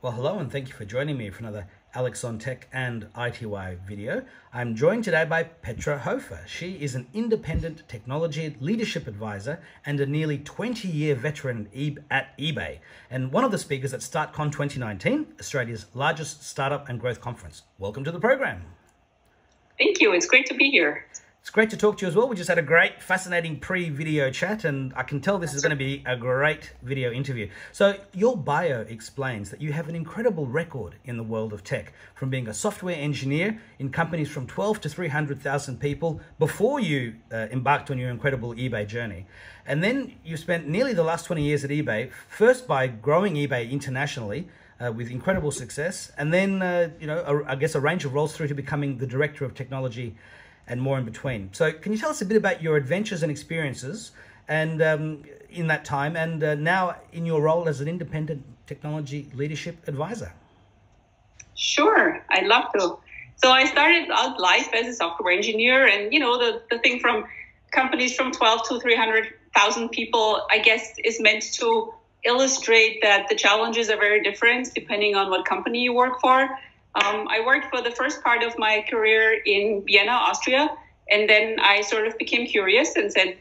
Well, hello and thank you for joining me for another Alex on Tech and ITY video. I'm joined today by Petra Hofer. She is an independent technology leadership advisor and a nearly 20-year veteran at eBay, and one of the speakers at StartCon 2019, Australia's largest startup and growth conference. Welcome to the program. Thank you. It's great to be here. It's great to talk to you as well. We just had a great, fascinating pre-video chat, and I can tell this is going to be a great video interview. So your bio explains that you have an incredible record in the world of tech, from being a software engineer in companies from 12 to 300,000 people before you embarked on your incredible eBay journey. And then you spent nearly the last 20 years at eBay, first by growing eBay internationally, with incredible success, and then, I guess a range of roles through to becoming the director of technology and more in between. So can you tell us a bit about your adventures and experiences and in that time, and now in your role as an independent technology leadership advisor? Sure, I'd love to. So I started out life as a software engineer, and the thing from companies from 12 to 300,000 people, I guess, is meant to illustrate that the challenges are very different depending on what company you work for. I worked for the first part of my career in Vienna, Austria, and then I sort of became curious and said,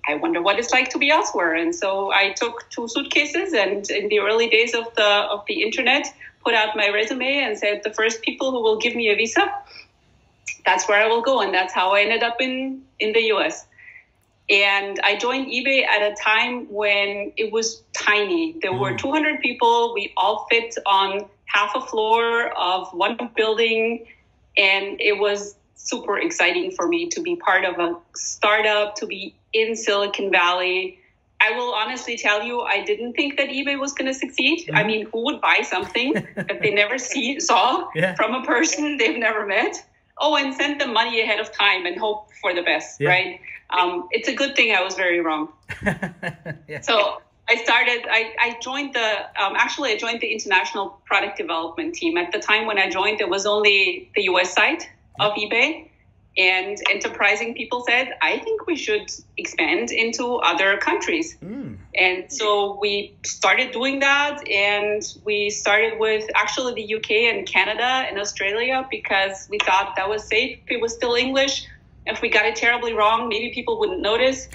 I wonder what it's like to be elsewhere. And so I took 2 suitcases and in the early days of the internet, put out my resume and said, the first people who will give me a visa, that's where I will go. And that's how I ended up in the US. And I joined eBay at a time when it was tiny. There were 200 people. We all fit on half a floor of one building. And it was super exciting for me to be part of a startup, to be in Silicon Valley. I will honestly tell you, I didn't think that eBay was going to succeed. I mean, who would buy something that they never saw from a person they've never met? Oh, and send them money ahead of time and hope for the best, right? It's a good thing I was very wrong. So I joined I joined the international product development team. At the time when I joined, there was only the US side of eBay, and enterprising people said, I think we should expand into other countries. And so we started doing that, and we started with actually the UK and Canada and Australia because we thought that was safe. It was still English. If we got it terribly wrong, maybe people wouldn't notice.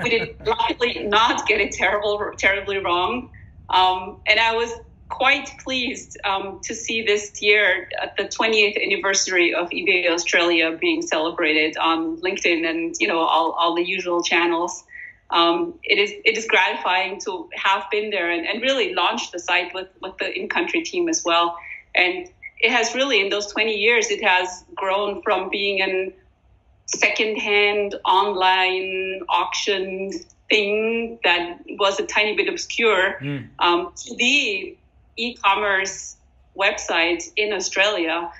We did luckily not get it terribly wrong. And I was quite pleased to see this year at the 20th anniversary of eBay Australia being celebrated on LinkedIn and all the usual channels. It is gratifying to have been there and really launched the site with the in-country team as well. And it has really, in those 20 years, it has grown from being an second-hand online auction thing that was a tiny bit obscure to the e-commerce website in Australia.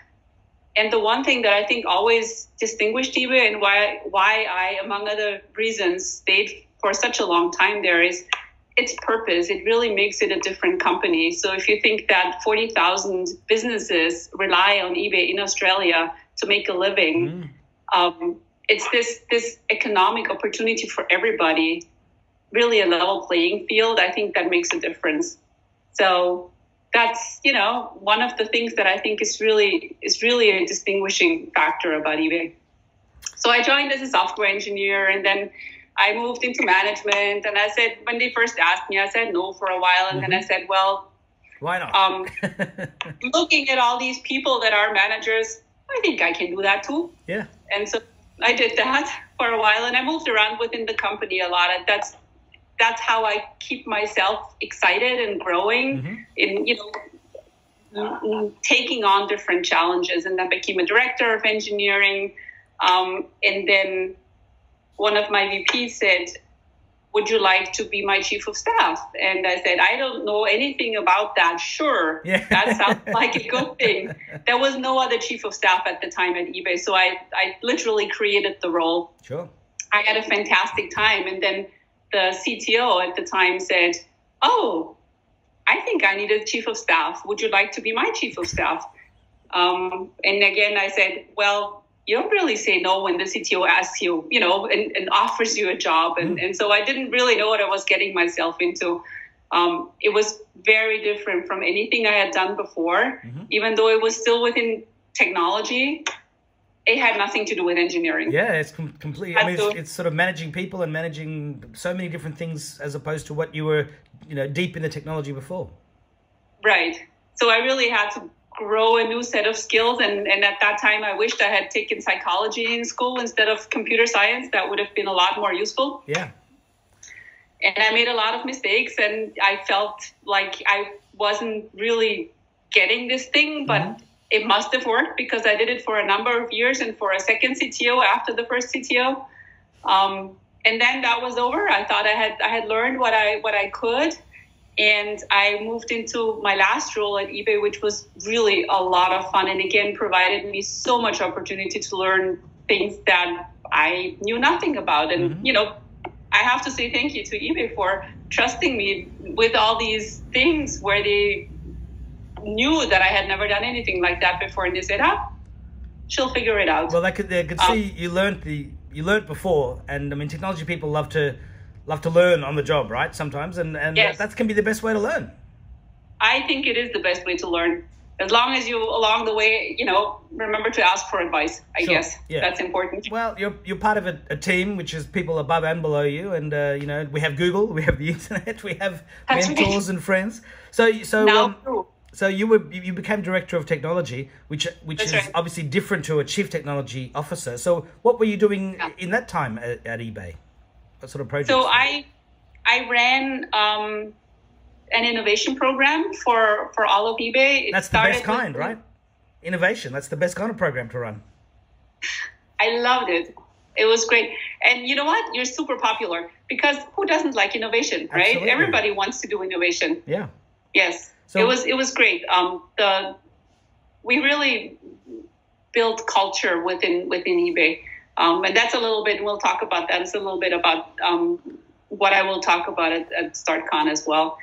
And the one thing that I think always distinguished eBay and why I, among other reasons, stayed for such a long time there is its purpose. It really makes it a different company. So if you think that 40,000 businesses rely on eBay in Australia to make a living, it's this economic opportunity for everybody, really a level playing field. I think that makes a difference. So that's, one of the things that I think is really a distinguishing factor about eBay. So I joined as a software engineer, and then I moved into management. And I said, when they first asked me, I said no for a while. And then I said, well, why not? Looking at all these people that are managers, I think I can do that too. Yeah. And so I did that for a while, and I moved around within the company a lot. And that's how I keep myself excited and growing in, taking on different challenges. And then became a director of engineering. And then one of my VPs said, would you like to be my chief of staff? And I said, I don't know anything about that. Sure. Yeah. That sounds like a good thing. There was no other chief of staff at the time at eBay. So I literally created the role. Sure. I had a fantastic time. And then the CTO at the time said, oh, I think I need a chief of staff. Would you like to be my chief of staff? And again, I said, well, you don't really say no when the CTO asks you, and offers you a job. And so I didn't really know what I was getting myself into. It was very different from anything I had done before. Even though it was still within technology, it had nothing to do with engineering. Yeah, it's completely. I mean, it's sort of managing people and managing so many different things as opposed to what you were, deep in the technology before. Right. So I really had to grow a new set of skills. And at that time, I wished I had taken psychology in school instead of computer science. That would have been a lot more useful. Yeah. And I made a lot of mistakes, and I felt like I wasn't really getting this thing, but it must have worked because I did it for a number of years and for a second CTO after the first CTO. And then that was over. I thought I had learned what I could. And I moved into my last role at eBay, which was really a lot of fun. And again, provided me so much opportunity to learn things that I knew nothing about. And, I have to say thank you to eBay for trusting me with all these things where they knew that I had never done anything like that before. And they said, she'll figure it out. Well, they could see you learned before. And I mean, technology people love to learn on the job, right? Sometimes. And yes. that can be the best way to learn. I think it is the best way to learn. As long as you, along the way, remember to ask for advice, I guess. Yeah. That's important. Well, you're part of a team, which is people above and below you. And, we have Google, we have the internet, we have mentors and friends. So you became director of technology, which is obviously different to a chief technology officer. So what were you doing in that time at eBay? What sort of projects? So I ran an innovation program for all of eBay. That's the best kind, right? Innovation. That's the best kind of program to run. I loved it. It was great. And you know what? You're super popular because who doesn't like innovation, right? Absolutely. Everybody wants to do innovation. Yeah. Yes. So it was great. We really built culture within eBay. And that's a little bit, we'll talk about that. It's a little bit about what I will talk about at StartCon as well.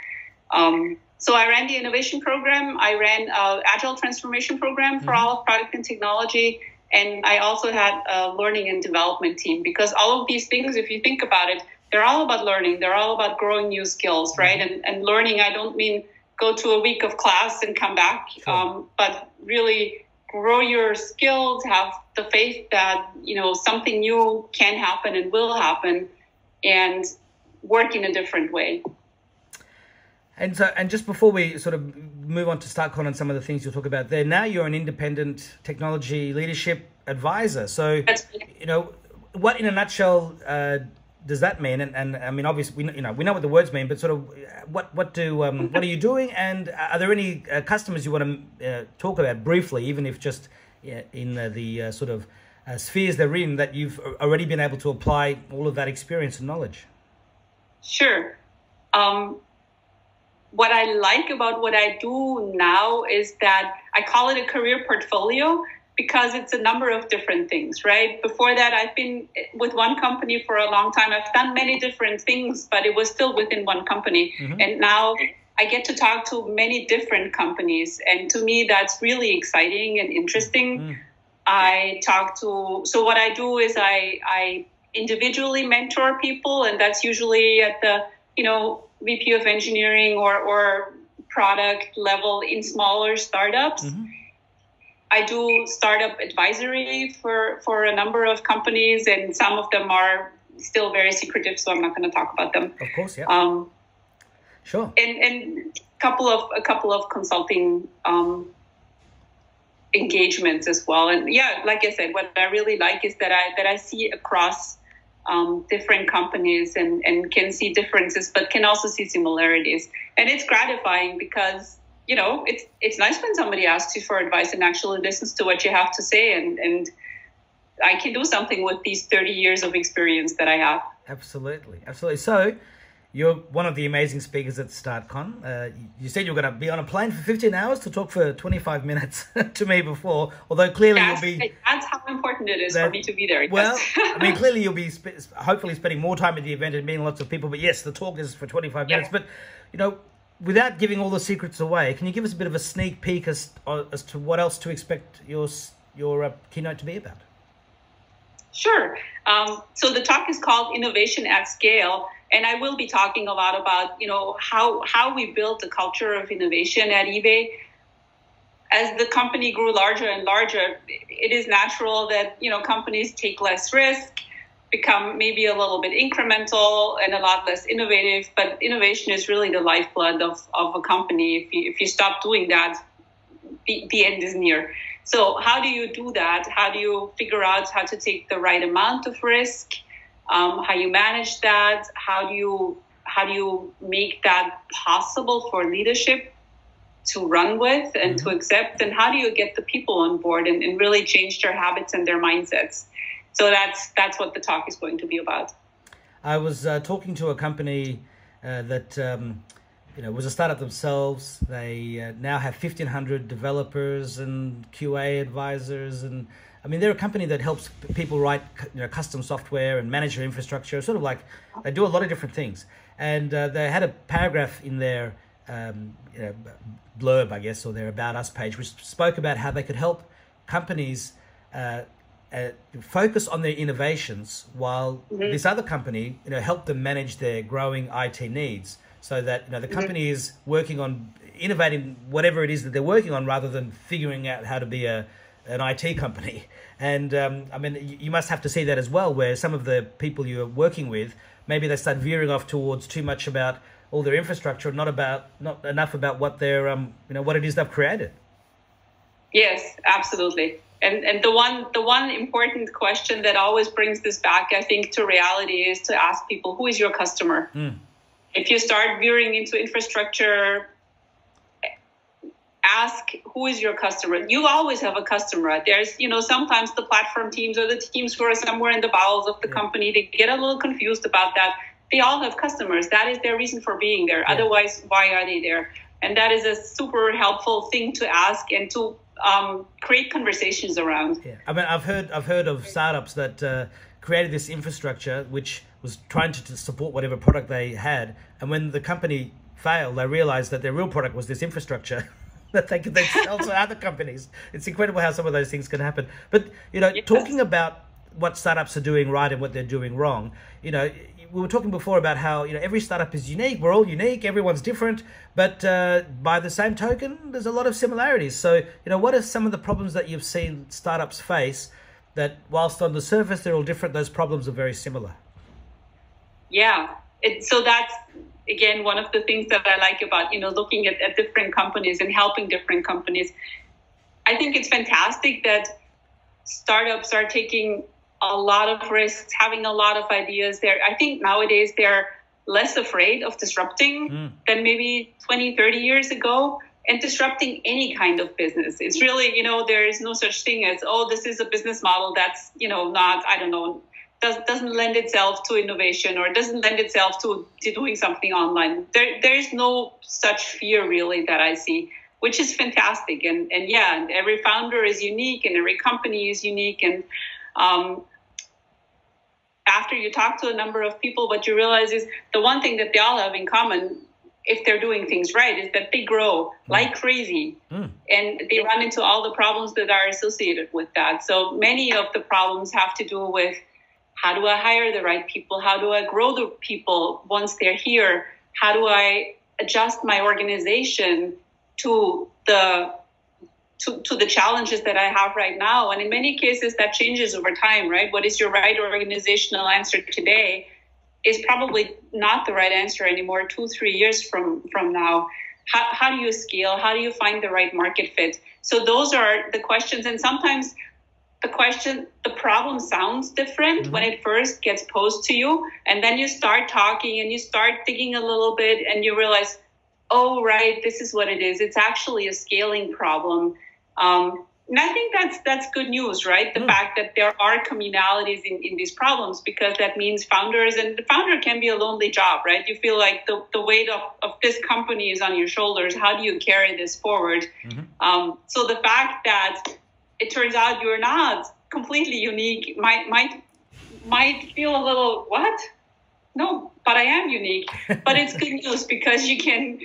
So I ran the innovation program. I ran an agile transformation program for all of product and technology. And I also had a learning and development team because all of these things, if you think about it, they're all about learning. They're all about growing new skills, right? And learning, I don't mean go to a week of class and come back, but really grow your skills, have the faith that, something new can happen and will happen, and work in a different way. And just before we sort of move on to StartCon and some of the things you'll talk about there, now you're an independent technology leadership advisor. So, what in a nutshell does that mean? And I mean, obviously, we know what the words mean, but sort of what are you doing? And are there any customers you want to talk about briefly, even if just in the sort of spheres they're in, that you've already been able to apply all of that experience and knowledge? Sure. What I like about what I do now is that I call it a career portfolio because it's a number of different things, right? Before that, I've been with one company for a long time. I've done many different things, but it was still within one company. And now I get to talk to many different companies. And to me, that's really exciting and interesting. So what I do is I individually mentor people, and that's usually at the, VP of engineering or product level in smaller startups. I do startup advisory for a number of companies, and some of them are still very secretive, so I'm not going to talk about them. Of course, yeah. Sure. And a couple of consulting engagements as well. And yeah, like I said, what I really like is that I see across different companies and can see differences, but can also see similarities. And it's gratifying because, it's nice when somebody asks you for advice and actually listens to what you have to say. And I can do something with these 30 years of experience that I have. Absolutely. Absolutely. So you're one of the amazing speakers at StartCon. You said you were going to be on a plane for 15 hours to talk for 25 minutes to me before, although clearly you'll be... That's how important it is for me to be there. Well, I mean, clearly you'll be hopefully spending more time at the event and meeting lots of people. But yes, the talk is for 25 minutes. But, without giving all the secrets away, can you give us a bit of a sneak peek as to what else to expect your keynote to be about? Sure. So the talk is called Innovation at Scale, and I will be talking a lot about, how we built a culture of innovation at eBay. As the company grew larger and larger, it is natural that, companies take less risk, become maybe a little bit incremental and a lot less innovative. But innovation is really the lifeblood of a company. If you stop doing that, the end is near. So how do you do that? How do you figure out how to take the right amount of risk? How you manage that? How do you make that possible for leadership to run with and to accept? And how do you get the people on board and really change their habits and their mindsets? So that's what the talk is going to be about. I was talking to a company that was a startup themselves. They now have 1,500 developers and QA advisors, and I mean they're a company that helps people write custom software and manage their infrastructure. Sort of like they do a lot of different things. And they had a paragraph in their blurb, I guess, or their About Us page, which spoke about how they could help companies focus on their innovations while this other company, help them manage their growing IT needs, so that the company is working on innovating whatever it is that they're working on, rather than figuring out how to be an IT company. And I mean, you must have to see that as well, where some of the people you're working with, maybe they start veering off towards too much about all their infrastructure, not enough about what they're what it is they've created. Yes, absolutely. And the one important question that always brings this back, I think, to reality is to ask people, who is your customer? If you start veering into infrastructure, ask, who is your customer? You always have a customer. There's, sometimes the platform teams or the teams who are somewhere in the bowels of the company, they get a little confused about that. They all have customers. That is their reason for being there. Otherwise, why are they there? And that is a super helpful thing to ask and to create conversations around. Yeah. I mean, I've heard of startups that created this infrastructure which was trying to support whatever product they had, and when the company failed, they realized that their real product was this infrastructure that they could then sell to other companies. It's incredible how some of those things can happen. But talking about what startups are doing right and what they're doing wrong, we were talking before about how every startup is unique. We're all unique. Everyone's different. But by the same token, there's a lot of similarities. So what are some of the problems that you've seen startups face that, whilst on the surface they're all different, those problems are very similar? Yeah. So that's, again, one of the things that I like about looking at different companies and helping different companies. I think it's fantastic that startups are taking a lot of risks, having a lot of ideas there. I think nowadays they're less afraid of disrupting than maybe 20, 30 years ago, and disrupting any kind of business. It's really, there is no such thing as, this is a business model that's, not, I don't know, doesn't lend itself to innovation, or doesn't lend itself to doing something online. There's no such fear really that I see, which is fantastic. And every founder is unique and every company is unique. And after you talk to a number of people, what you realize is the one thing that they all have in common, if they're doing things right, is that they grow like crazy and they run into all the problems that are associated with that. So many of the problems have to do with, how do I hire the right people? How do I grow the people once they're here? How do I adjust my organization to the challenges that I have right now? And in many cases, that changes over time, right? What is your right organizational answer today is probably not the right answer anymore 2-3 years from now. How do you scale? How do you find the right market fit? So those are the questions. And sometimes the problem sounds different when it first gets posed to you. And then you start talking and you start thinking a little bit and you realize, oh, right, this is what it is. It's actually a scaling problem. And I think that's good news, right? The fact that there are communalities in these problems, because that means founders, and the founder can be a lonely job, right? You feel like the weight of this company is on your shoulders. How do you carry this forward? So the fact that it turns out you're not completely unique might feel a little, what? No, but I am unique. But it's good news, because you can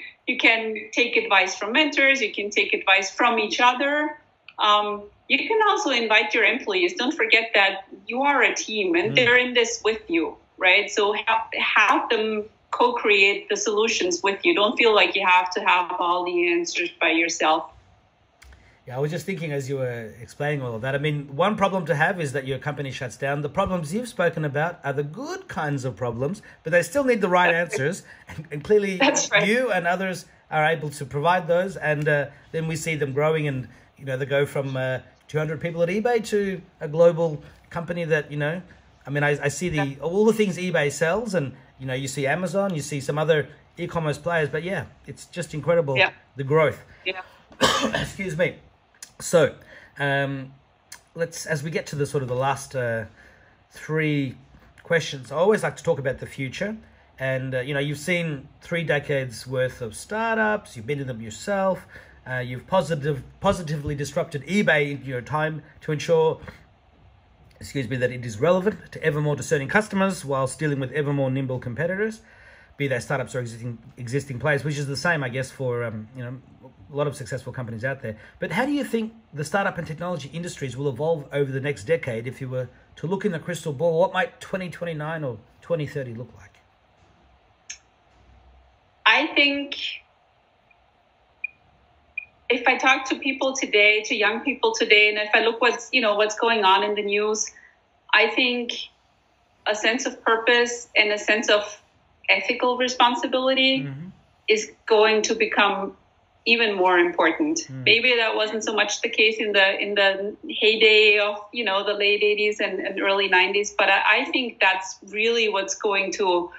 take advice from mentors, you can take advice from each other. you can also invite your employees. Don't forget that you are a team and they're in this with you, right? So have them co-create the solutions with you. Don't feel like you have to have all the answers by yourself. Yeah, I was just thinking as you were explaining all of that. I mean, one problem to have is that your company shuts down. The problems you've spoken about are the good kinds of problems, but they still need the right answers. And clearly right. You and others are able to provide those. And then we see them growing and, they go from 200 people at eBay to a global company that, I mean, I see all the things eBay sells and, you see Amazon, you see some other e-commerce players, but yeah, it's just incredible, the growth. Yeah. Excuse me. So, as we get to the sort of the last three questions, I always like to talk about the future. And, you've seen 3 decades worth of startups, you've been in them yourself, you've positively disrupted eBay in your time to ensure, that it is relevant to ever more discerning customers whilst dealing with ever more nimble competitors, be they startups or existing players, which is the same, I guess, for, a lot of successful companies out there. But how do you think the startup and technology industries will evolve over the next decade? If you were to look in the crystal ball, what might 2029 or 2030 look like? I think if I talk to people today, to young people today, and if I look what's going on in the news, I think a sense of purpose and a sense of ethical responsibility is going to become even more important. Maybe that wasn't so much the case in the heyday of the late 80s and early 90s, but I think that's really what's going to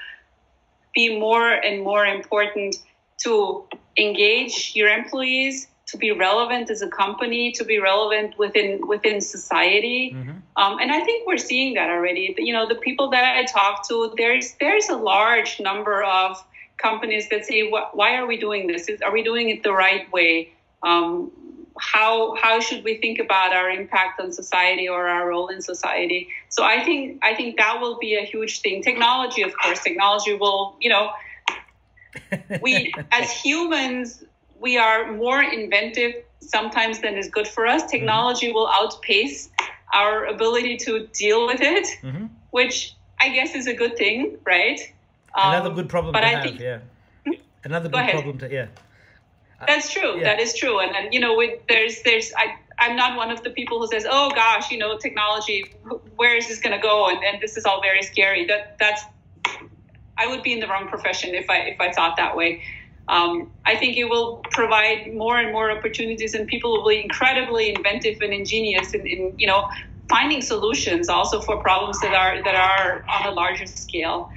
be more and more important, to engage your employees, to be relevant as a company, to be relevant within society. And I think we're seeing that already. The people that I talk to, there's a large number of companies that say, why are we doing this? Are we doing it the right way? How should we think about our impact on society or our role in society? So I think that will be a huge thing. Technology, of course, will, we as humans, we are more inventive sometimes than is good for us. Technology will outpace our ability to deal with it, which I guess is a good thing, right? Another good problem to have, yeah. Another good problem to, yeah. That's true. Yeah. That is true. And I'm not one of the people who says, oh gosh, technology, where is this going to go? And this is all very scary. I would be in the wrong profession if I thought that way. I think it will provide more and more opportunities, and people will be incredibly inventive and ingenious in finding solutions also for problems that are on a larger scale.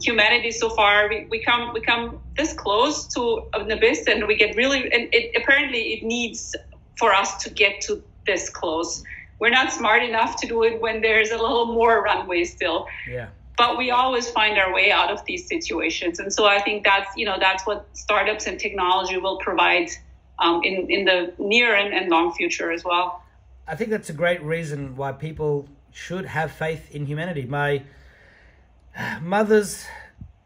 Humanity so far, we come this close to an abyss, and we get really, and it needs for us to get to this close. We're not smart enough to do it when there's a little more runway still. Yeah. But we always find our way out of these situations. And so I think that's what startups and technology will provide in the near and long future as well. I think that's a great reason why people should have faith in humanity. My mother's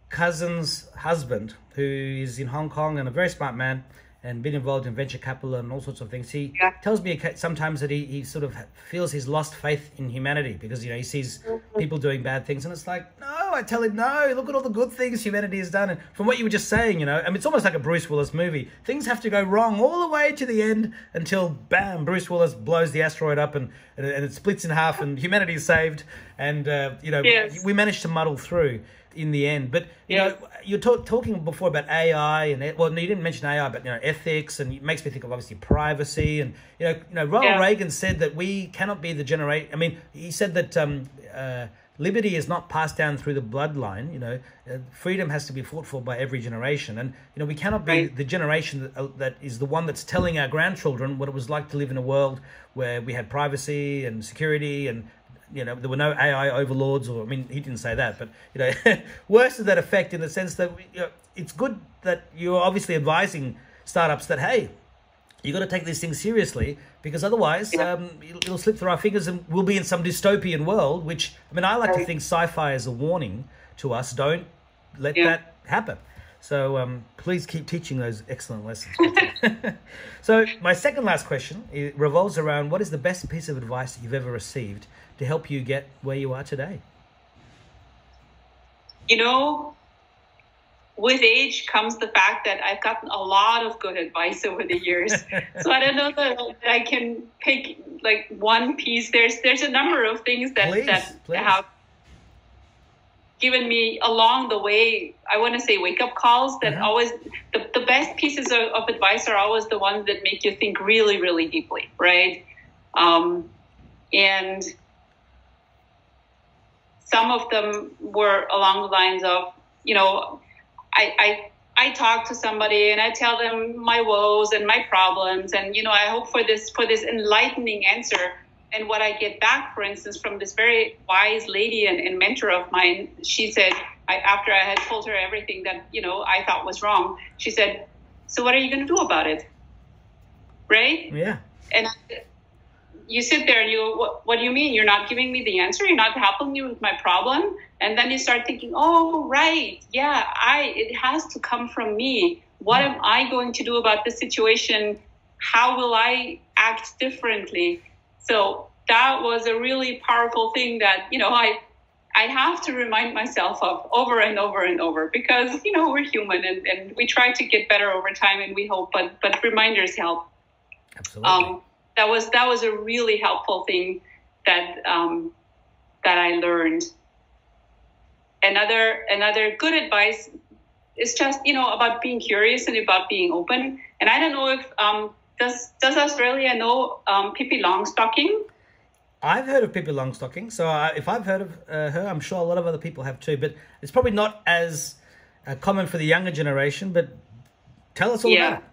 cousin's husband, who is in Hong Kong and a very smart man and been involved in venture capital and all sorts of things, he tells me sometimes that he sort of feels he's lost faith in humanity because, he sees people doing bad things. And it's like, no, I tell him, no, look at all the good things humanity has done. And from what you were just saying, I mean, it's almost like a Bruce Willis movie. Things have to go wrong all the way to the end until, bam, Bruce Willis blows the asteroid up and it splits in half and humanity is saved. And, we managed to muddle through in the end. But you're talking before about AI and no, you didn't mention AI, but ethics, and it makes me think of obviously privacy. And Ronald Reagan said that we cannot be the generation. I mean, he said that liberty is not passed down through the bloodline. Freedom has to be fought for by every generation, and we cannot be the generation that is the one that's telling our grandchildren what it was like to live in a world where we had privacy and security and there were no AI overlords, or, I mean, he didn't say that, but, worse to that effect in the sense that, it's good that you're obviously advising startups that, hey, you got to take these things seriously, because otherwise it'll slip through our fingers and we'll be in some dystopian world, which, I mean, I like to think sci-fi is a warning to us. Don't let that happen. So please keep teaching those excellent lessons. So my second last question revolves around what is the best piece of advice you've ever received to help you get where you are today? You know, with age comes the fact that I've gotten a lot of good advice over the years. So I don't know that I can pick like one piece. There's a number of things that have given me along the way, I want to say wake-up calls that always, the best pieces of advice are always the ones that make you think really, really deeply, right? And some of them were along the lines of, you know, I talk to somebody and I tell them my woes and my problems, and, you know, I hope for this enlightening answer. And what I get back, for instance, from this very wise lady and mentor of mine, she said, after I had told her everything that, you know, I thought was wrong, she said, so what are you going to do about it? Right? Yeah. And you sit there and you, what do you mean? You're not giving me the answer? You're not helping me with my problem? And then you start thinking, oh, right. Yeah, it has to come from me. What am I going to do about this situation? How will I act differently? So that was a really powerful thing that, you know, I have to remind myself of over and over and over, because, you know, we're human and we try to get better over time, and we hope, but reminders help. Absolutely. That was a really helpful thing that I learned. Another good advice is just, you know, about being curious and about being open. And I don't know if does Australia know Pippi Longstocking? I've heard of Pippi Longstocking, so if I've heard of her, I'm sure a lot of other people have too. But it's probably not as common for the younger generation. But tell us all about it.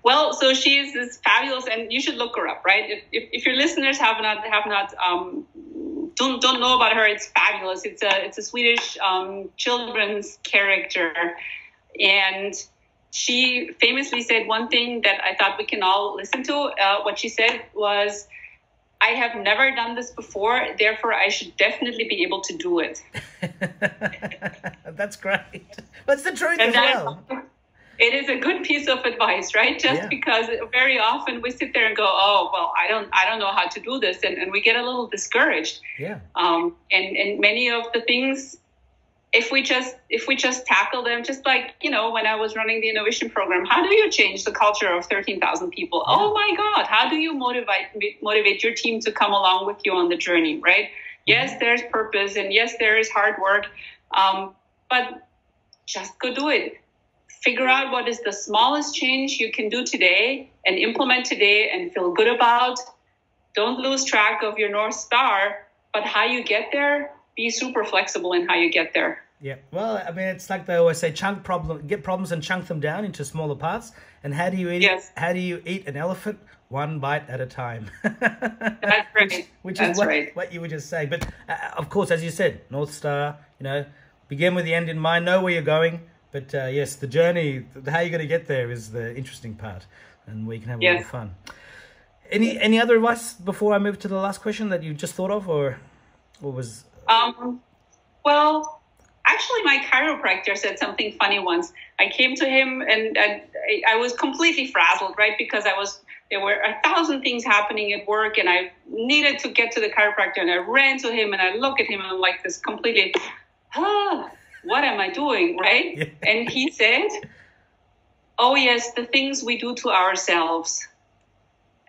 Well, so she is this fabulous, and you should look her up, right? If your listeners have not don't know about her, it's fabulous. It's a Swedish children's character, and she famously said one thing that I thought we can all listen to. What she said was, I have never done this before, therefore I should definitely be able to do it. That's great. That's the truth as well. It is a good piece of advice, right? Because very often we sit there and go, oh, well, I don't know how to do this. And we get a little discouraged. Yeah. And many of the things, if we just tackle them, just like, you know, when I was running the innovation program, how do you change the culture of 13,000 people? Yeah. Oh my God, how do you motivate your team to come along with you on the journey, right? Mm-hmm. Yes, there's purpose, and yes, there is hard work, but just go do it. Figure out what is the smallest change you can do today and implement today and feel good about. Don't lose track of your North Star, but how you get there, be super flexible in how you get there. Yeah, well, I mean, it's like they always say, get problems and chunk them down into smaller parts. And how do you eat it? How do you eat an elephant? One bite at a time. That's right. Which is what you were just saying. But of course, as you said, North Star, you know, begin with the end in mind, know where you're going. But yes, the journey, how you're going to get there is the interesting part, and we can have a lot of fun. Any other advice before I move to the last question that you just thought of, or was? Well, actually, my chiropractor said something funny once. I came to him and I was completely frazzled, right? Because there were 1,000 things happening at work, and I needed to get to the chiropractor, and I ran to him and I look at him and I'm like this completely, what am I doing, right? Yeah. And he said, oh yes, the things we do to ourselves.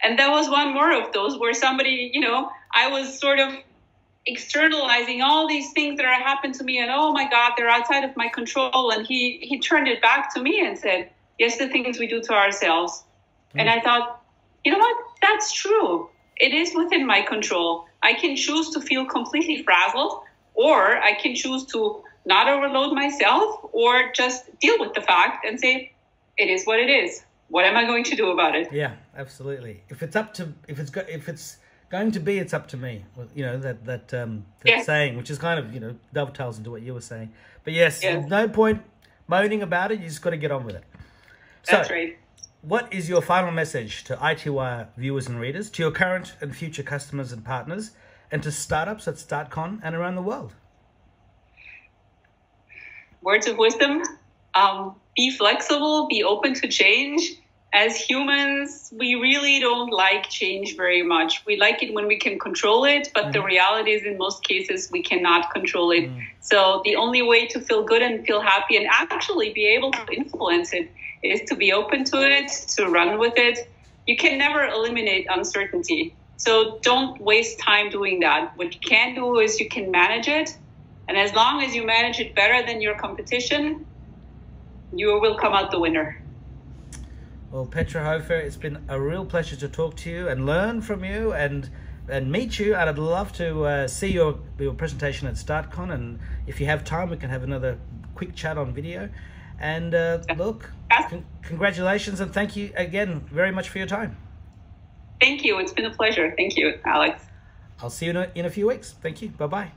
And there was one more of those where somebody, you know, I was sort of externalizing all these things that are happening to me, and oh my God, they're outside of my control. And he turned it back to me and said, yes, the things we do to ourselves. And I thought, you know what? That's true. It is within my control. I can choose to feel completely frazzled, or I can choose to not overload myself, or just deal with the fact and say, it is what it is. What am I going to do about it? Yeah, absolutely. If it's going to be, it's up to me. You know, that saying, which is kind of, you know, dovetails into what you were saying. But yes, there's no point moaning about it. You just got to get on with it. That's right. What is your final message to ITWire viewers and readers, to your current and future customers and partners, and to startups at StartCon and around the world? Words of wisdom. Be flexible, be open to change. As humans, we really don't like change very much. We like it when we can control it, but the reality is in most cases we cannot control it. So the only way to feel good and feel happy and actually be able to influence it is to be open to it, to run with it. You can never eliminate uncertainty. So don't waste time doing that. What you can do is you can manage it. And as long as you manage it better than your competition, you will come out the winner. Well, Petra Hofer, it's been a real pleasure to talk to you and learn from you and meet you. And I'd love to see your presentation at StartCon. And if you have time, we can have another quick chat on video. And look, congratulations and thank you again very much for your time. Thank you. It's been a pleasure. Thank you, Alex. I'll see you in a few weeks. Thank you. Bye-bye.